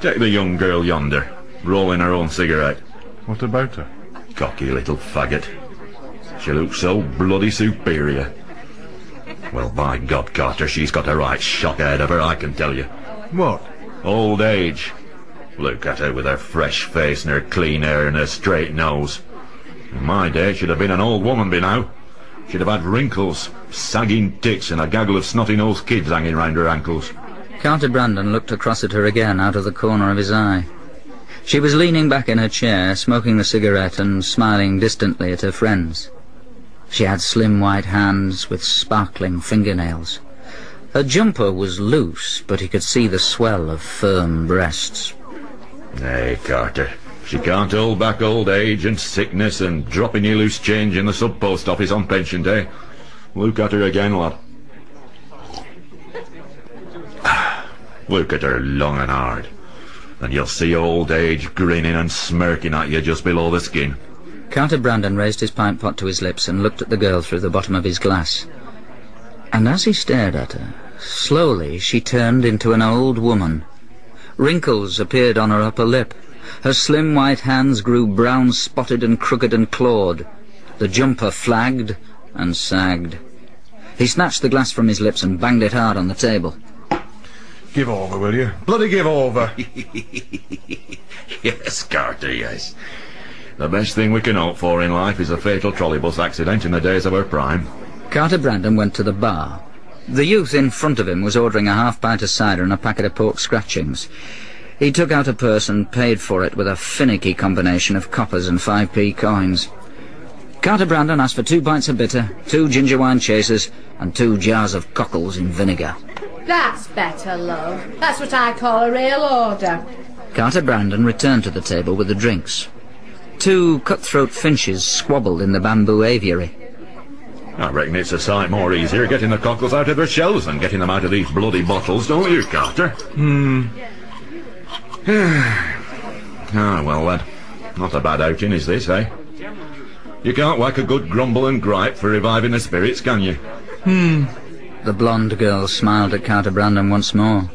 Take the young girl yonder, rolling her own cigarette. What about her? Cocky little faggot. She looks so bloody superior. Well, by God, Carter, she's got a right shock ahead of her, I can tell you. What? Old age. Look at her with her fresh face and her clean hair and her straight nose. In my day, she'd have been an old woman by now. She'd have had wrinkles, sagging tits and a gaggle of snotty-nosed kids hanging round her ankles. Carter Brandon looked across at her again out of the corner of his eye. She was leaning back in her chair, smoking a cigarette and smiling distantly at her friends. She had slim white hands with sparkling fingernails. Her jumper was loose, but he could see the swell of firm breasts. Nay, Carter, she can't hold back old age and sickness and dropping you loose change in the sub-post office on pension day. Look at her again, lad. Look at her long and hard, and you'll see old age grinning and smirking at you just below the skin. Carter Brandon raised his pint pot to his lips and looked at the girl through the bottom of his glass. And as he stared at her, slowly she turned into an old woman. Wrinkles appeared on her upper lip. Her slim white hands grew brown-spotted and crooked and clawed. The jumper flagged and sagged. He snatched the glass from his lips and banged it hard on the table. Give over, will you? Bloody give over! Yes, Carter, yes. The best thing we can hope for in life is a fatal trolleybus accident in the days of her prime. Carter Brandon went to the bar. The youth in front of him was ordering a half-pint of cider and a packet of pork scratchings. He took out a purse and paid for it with a finicky combination of coppers and 5p coins. Carter Brandon asked for 2 pints of bitter, 2 ginger wine chasers, and 2 jars of cockles in vinegar. That's better, love. That's what I call a real order. Carter Brandon returned to the table with the drinks. 2 cutthroat finches squabbled in the bamboo aviary. I reckon it's a sight more easier getting the cockles out of their shells than getting them out of these bloody bottles, don't you, Carter? Ah, well, lad, not a bad outing is this, eh? You can't whack a good grumble and gripe for reviving the spirits, can you? The blonde girl smiled at Carter Brandon once more.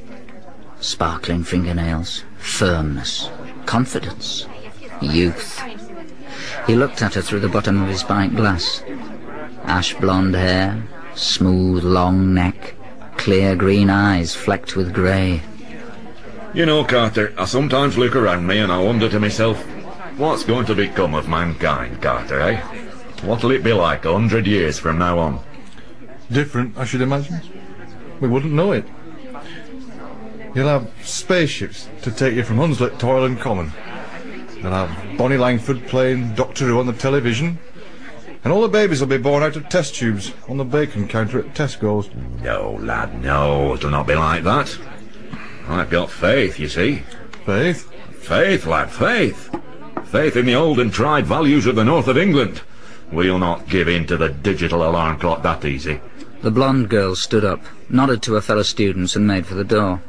Sparkling fingernails, firmness, confidence, youth. He looked at her through the bottom of his pint glass. Ash blonde hair, smooth long neck, clear green eyes flecked with grey. You know, Carter, I sometimes look around me and I wonder to myself, what's going to become of mankind, Carter, eh? What'll it be like 100 years from now on? Different, I should imagine. We wouldn't know it. You'll have spaceships to take you from Hunslet to Oil and Common. They'll have Bonnie Langford playing Doctor Who on the television. And all the babies will be born out of test tubes on the bacon counter at Tesco's. No, lad, no, it'll not be like that. I've got faith, you see. Faith? Faith, lad, faith. Faith in the old and tried values of the north of England. We'll not give in to the digital alarm clock that easy. The blonde girl stood up, nodded to her fellow students and made for the door.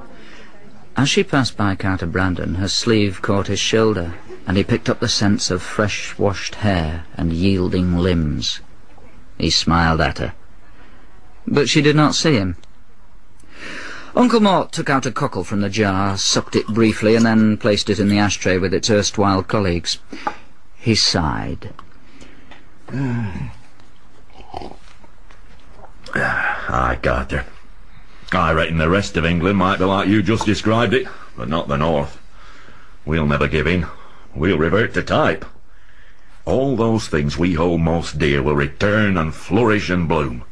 As she passed by Carter Brandon, her sleeve caught his shoulder, and he picked up the scents of fresh-washed hair and yielding limbs. He smiled at her. But she did not see him. Uncle Mort took out a cockle from the jar, sucked it briefly, and then placed it in the ashtray with its erstwhile colleagues. He sighed. Aye, Carter. I reckon the rest of England might be like you just described it, but not the north. We'll never give in. We'll revert to type. All those things we hold most dear will return and flourish and bloom.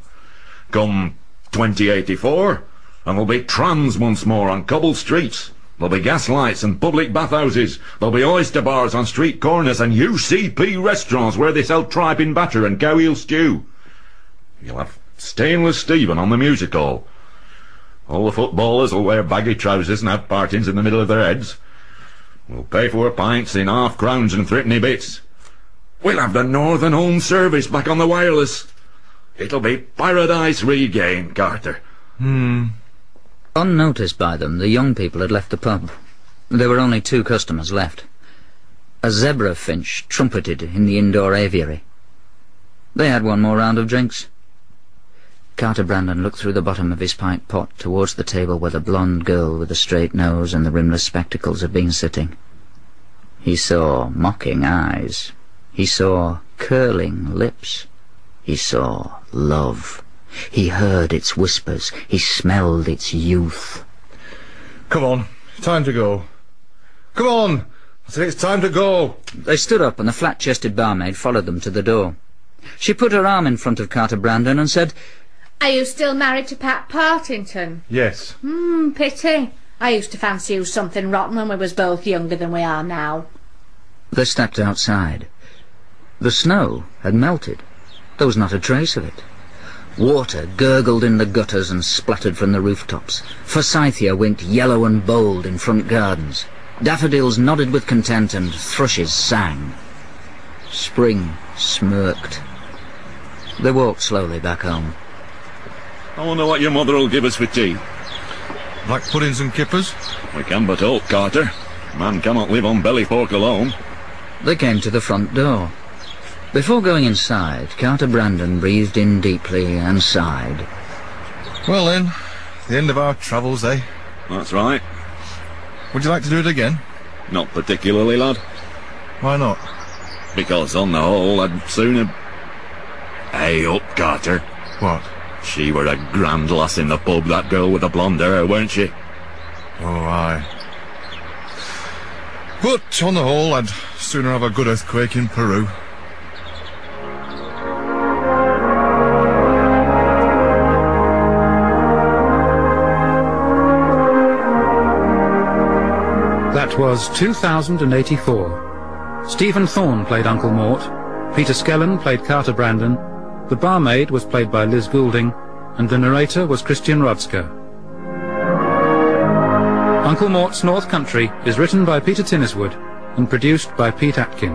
Come 2084, and there'll be trams once more on cobbled streets. There'll be gas lights and public bathhouses. There'll be oyster bars on street corners and UCP restaurants where they sell tripe in batter and cow heel stew. You'll have Stainless Stephen on the music hall. All the footballers will wear baggy trousers and have partings in the middle of their heads. We'll pay for pints in half-crowns and threepenny bits. We'll have the Northern Home Service back on the wireless. It'll be paradise regained, Carter. Unnoticed by them, the young people had left the pub. There were only 2 customers left. A zebra finch trumpeted in the indoor aviary. They had one more round of drinks. Carter Brandon looked through the bottom of his pint pot towards the table where the blonde girl with the straight nose and the rimless spectacles had been sitting. He saw mocking eyes. He saw curling lips. He saw love. He heard its whispers. He smelled its youth. Come on, time to go. Come on! I said it's time to go! They stood up and the flat-chested barmaid followed them to the door. She put her arm in front of Carter Brandon and said, Are you still married to Pat Partington? Yes. Pity. I used to fancy you something rotten when we was both younger than we are now. They stepped outside. The snow had melted. There was not a trace of it. Water gurgled in the gutters and splattered from the rooftops. Forsythia winked yellow and bold in front gardens. Daffodils nodded with content and thrushes sang. Spring smirked. They walked slowly back home. I wonder what your mother'll give us for tea. Like puddings and kippers? We can but hope, Carter. Man cannot live on belly pork alone. They came to the front door. Before going inside, Carter Brandon breathed in deeply and sighed. Well then, the end of our travels, eh? That's right. Would you like to do it again? Not particularly, lad. Why not? Because on the whole, I'd sooner... Hey up, Carter. What? She were a grand lass in the pub, that girl with the blonde hair, weren't she? Oh, aye. But on the whole, I'd sooner have a good earthquake in Peru. That was 2084. Stephen Thorne played Uncle Mort, Peter Skellen played Carter Brandon, the barmaid was played by Liz Goulding, and the narrator was Christian Rodska. Uncle Mort's North Country is written by Peter Tinniswood and produced by Pete Atkin.